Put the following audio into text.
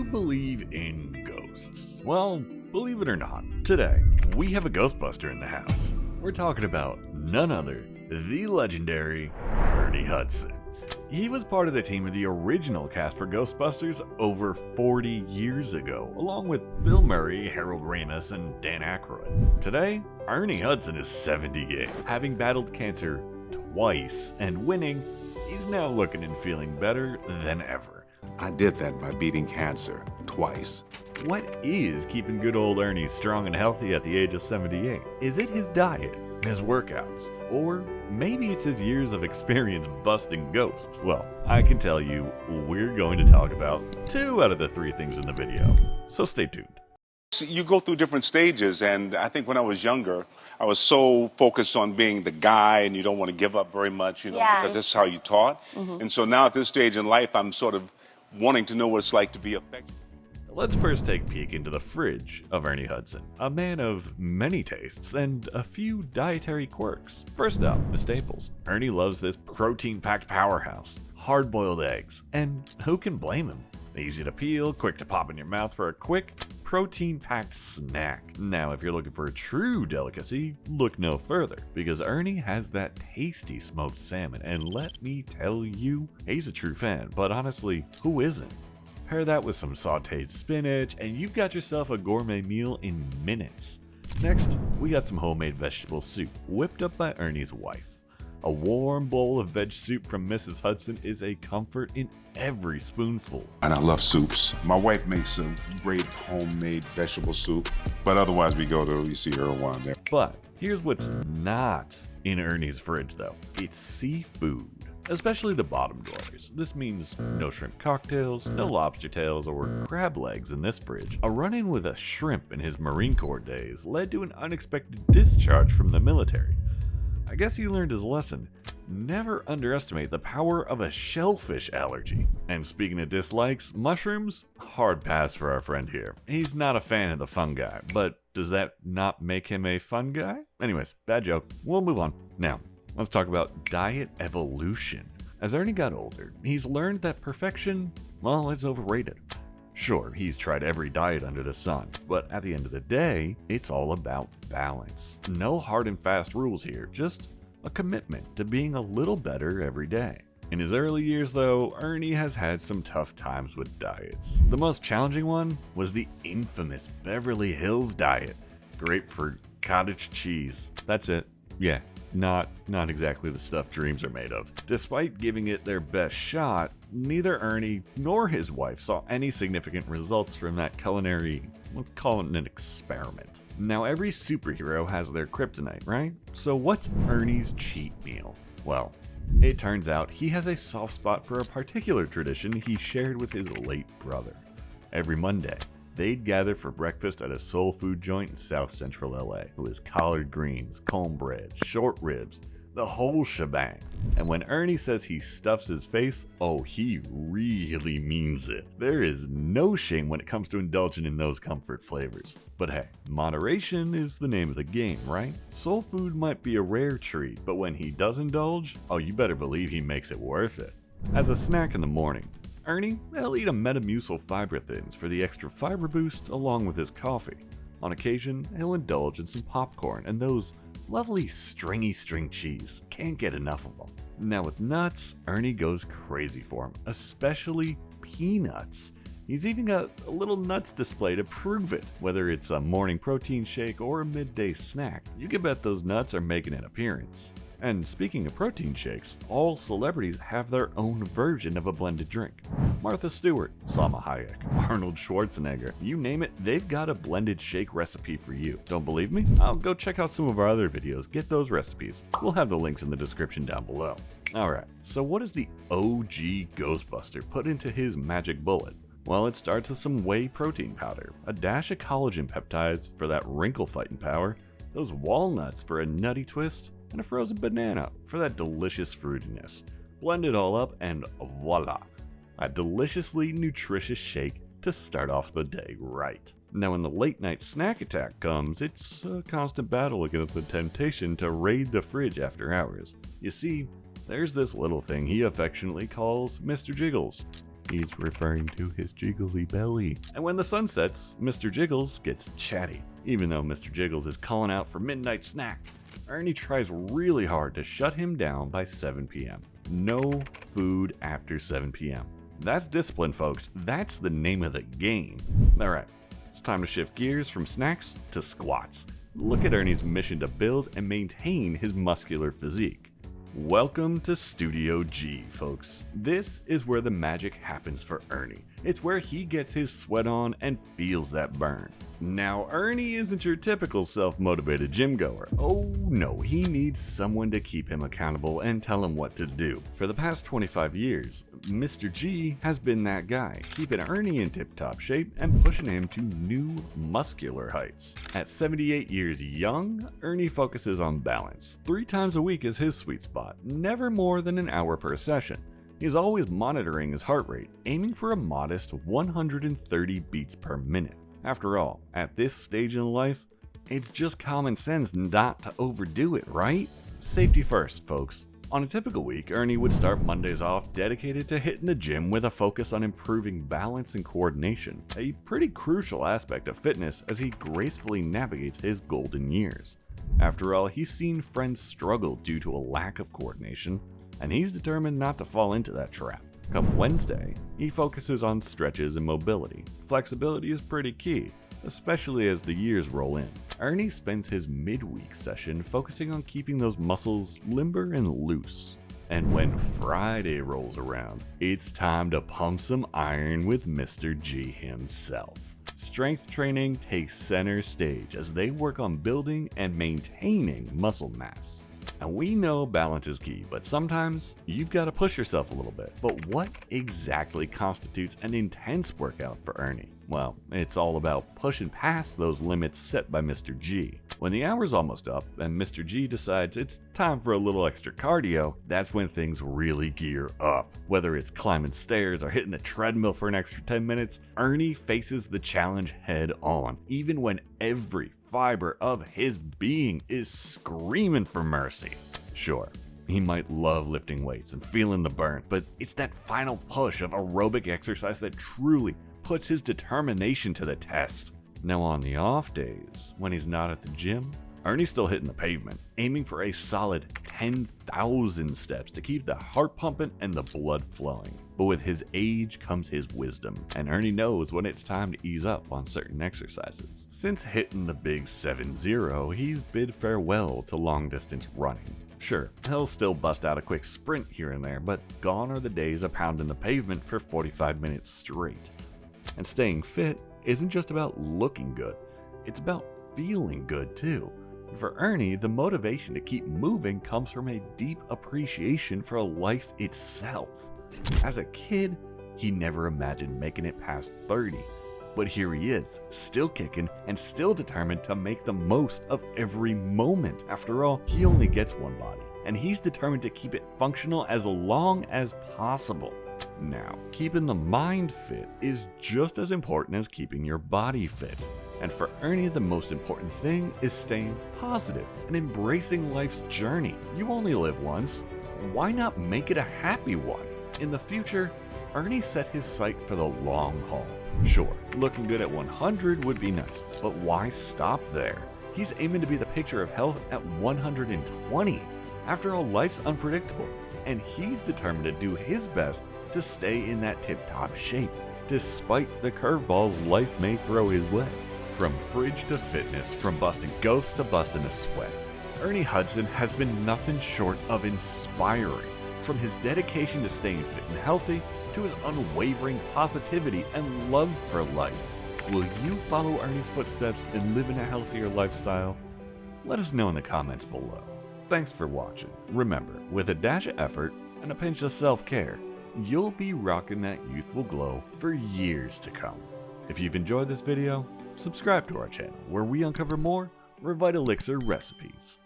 believe in ghosts? Well, believe it or not, today we have a Ghostbuster in the house. We're talking about none other than the legendary Ernie Hudson. He was part of the team of the original cast for Ghostbusters over 40 years ago, along with Bill Murray, Harold Ramis, and Dan Aykroyd. Today, Ernie Hudson is 78. Having battled cancer twice and winning, he's now looking and feeling better than ever. I did that by beating cancer twice. What is keeping good old Ernie strong and healthy at the age of 78? Is it his diet, his workouts, or maybe it's his years of experience busting ghosts? Well, I can tell you, we're going to talk about 2 out of the 3 things in the video, so stay tuned. You go through different stages, and I think when I was younger, I was so focused on being the guy, and you don't want to give up very much, because that's how you taught. And so now at this stage in life, I'm sort of wanting to know what it's like to be effective. Let's first take a peek into the fridge of Ernie Hudson, a man of many tastes and a few dietary quirks. First up, the staples. Ernie loves this protein-packed powerhouse, hard-boiled eggs, and who can blame him? Easy to peel, quick to pop in your mouth for a quick, protein-packed snack. Now, if you're looking for a true delicacy, look no further, because Ernie has that tasty smoked salmon, and let me tell you, he's a true fan, but honestly, who isn't? Pair that with some sauteed spinach, and you've got yourself a gourmet meal in minutes. Next, we got some homemade vegetable soup, whipped up by Ernie's wife. A warm bowl of veg soup from Mrs. Hudson is a comfort in every spoonful. And I love soups. My wife makes a great homemade vegetable soup, but otherwise you see her one there. But here's what's not in Ernie's fridge though. It's seafood. Especially the bottom dwellers. This means no shrimp cocktails, no lobster tails, or crab legs in this fridge. A run-in with a shrimp in his Marine Corps days led to an unexpected discharge from the military. I guess he learned his lesson. Never underestimate the power of a shellfish allergy. And speaking of dislikes, mushrooms? Hard pass for our friend here. He's not a fan of the fungi, but does that not make him a fun guy? Anyways, bad joke. We'll move on. Now, let's talk about diet evolution. As Ernie got older, he's learned that perfection, well, it's overrated. Sure, he's tried every diet under the sun, but at the end of the day, it's all about balance. No hard and fast rules here, just a commitment to being a little better every day. In his early years though, Ernie has had some tough times with diets. The most challenging one was the infamous Beverly Hills diet. Grapefruit, cottage cheese, that's it. Yeah. Not exactly the stuff dreams are made of. Despite giving it their best shot, neither Ernie nor his wife saw any significant results from that culinary, let's call it an experiment. Now every superhero has their kryptonite, right? So what's Ernie's cheat meal? Well, it turns out he has a soft spot for a particular tradition he shared with his late brother. Every Monday, they'd gather for breakfast at a soul food joint in South Central LA. It was collard greens, cornbread, short ribs, the whole shebang. And when Ernie says he stuffs his face, oh, he really means it. There is no shame when it comes to indulging in those comfort flavors. But hey, moderation is the name of the game, right? Soul food might be a rare treat, but when he does indulge, oh, you better believe he makes it worth it. As a snack in the morning, Ernie, he'll eat a Metamucil Fiber Thins for the extra fiber boost along with his coffee. On occasion, he'll indulge in some popcorn and those lovely stringy string cheese. Can't get enough of them. Now with nuts, Ernie goes crazy for them, especially peanuts. He's even got a little nuts display to prove it. Whether it's a morning protein shake or a midday snack, you can bet those nuts are making an appearance. And speaking of protein shakes, all celebrities have their own version of a blended drink. Martha Stewart, Salma Hayek, Arnold Schwarzenegger, you name it, they've got a blended shake recipe for you. Don't believe me? I'll go check out some of our other videos, get those recipes. We'll have the links in the description down below. Alright, so what does the OG Ghostbuster put into his magic bullet? Well, it starts with some whey protein powder, a dash of collagen peptides for that wrinkle fighting power, those walnuts for a nutty twist, and a frozen banana for that delicious fruitiness. Blend it all up and voila, a deliciously nutritious shake to start off the day right. Now when the late night snack attack comes, it's a constant battle against the temptation to raid the fridge after hours. You see, there's this little thing he affectionately calls Mr. Jiggles. He's referring to his jiggly belly. And when the sun sets, Mr. Jiggles gets chatty. Even though Mr. Jiggles is calling out for midnight snack, Ernie tries really hard to shut him down by 7 p.m. No food after 7 p.m. That's discipline, folks. That's the name of the game. Alright, it's time to shift gears from snacks to squats. Look at Ernie's mission to build and maintain his muscular physique. Welcome to Studio G, folks. This is where the magic happens for Ernie. It's where he gets his sweat on and feels that burn. Now, Ernie isn't your typical self-motivated gym goer. Oh no, he needs someone to keep him accountable and tell him what to do. For the past 25 years, Mr. G has been that guy, keeping Ernie in tip-top shape and pushing him to new muscular heights. At 78 years young, Ernie focuses on balance. 3 times a week is his sweet spot, never more than an hour per session. He's always monitoring his heart rate, aiming for a modest 130 beats per minute. After all, at this stage in life, it's just common sense not to overdo it, right? Safety first, folks. On a typical week, Ernie would start Mondays off dedicated to hitting the gym with a focus on improving balance and coordination, a pretty crucial aspect of fitness as he gracefully navigates his golden years. After all, he's seen friends struggle due to a lack of coordination, and he's determined not to fall into that trap. Come Wednesday, he focuses on stretches and mobility. Flexibility is pretty key, especially as the years roll in. Ernie spends his midweek session focusing on keeping those muscles limber and loose. And when Friday rolls around, it's time to pump some iron with Mr. G himself. Strength training takes center stage as they work on building and maintaining muscle mass. And we know balance is key, but sometimes you've got to push yourself a little bit. But what exactly constitutes an intense workout for Ernie? Well, it's all about pushing past those limits set by Mr. G. When the hour's almost up and Mr. G decides it's time for a little extra cardio, that's when things really gear up. Whether it's climbing stairs or hitting the treadmill for an extra 10 minutes, Ernie faces the challenge head on, even when every fiber of his being is screaming for mercy. Sure, he might love lifting weights and feeling the burn, but it's that final push of aerobic exercise that truly puts his determination to the test. Now on the off days, when he's not at the gym, Ernie's still hitting the pavement, aiming for a solid 10,000 steps to keep the heart pumping and the blood flowing. But with his age comes his wisdom, and Ernie knows when it's time to ease up on certain exercises. Since hitting the big 7-0, he's bid farewell to long distance running. Sure, he'll still bust out a quick sprint here and there, but gone are the days of pounding the pavement for 45 minutes straight. And staying fit isn't just about looking good, it's about feeling good too. For Ernie, the motivation to keep moving comes from a deep appreciation for life itself. As a kid, he never imagined making it past 30, but here he is, still kicking and still determined to make the most of every moment. After all, he only gets one body, and he's determined to keep it functional as long as possible. Now, keeping the mind fit is just as important as keeping your body fit. And for Ernie, the most important thing is staying positive and embracing life's journey. You only live once. Why not make it a happy one? In the future, Ernie set his sight for the long haul. Sure, looking good at 100 would be nice, but why stop there? He's aiming to be the picture of health at 120. After all, life's unpredictable, and he's determined to do his best to stay in that tip-top shape, despite the curveballs life may throw his way. From fridge to fitness, from busting ghosts to busting a sweat, Ernie Hudson has been nothing short of inspiring. From his dedication to staying fit and healthy, to his unwavering positivity and love for life. Will you follow Ernie's footsteps and live in a healthier lifestyle? Let us know in the comments below. Thanks for watching. Remember, with a dash of effort and a pinch of self-care, you'll be rocking that youthful glow for years to come. If you've enjoyed this video, subscribe to our channel where we uncover more Revitalixir recipes.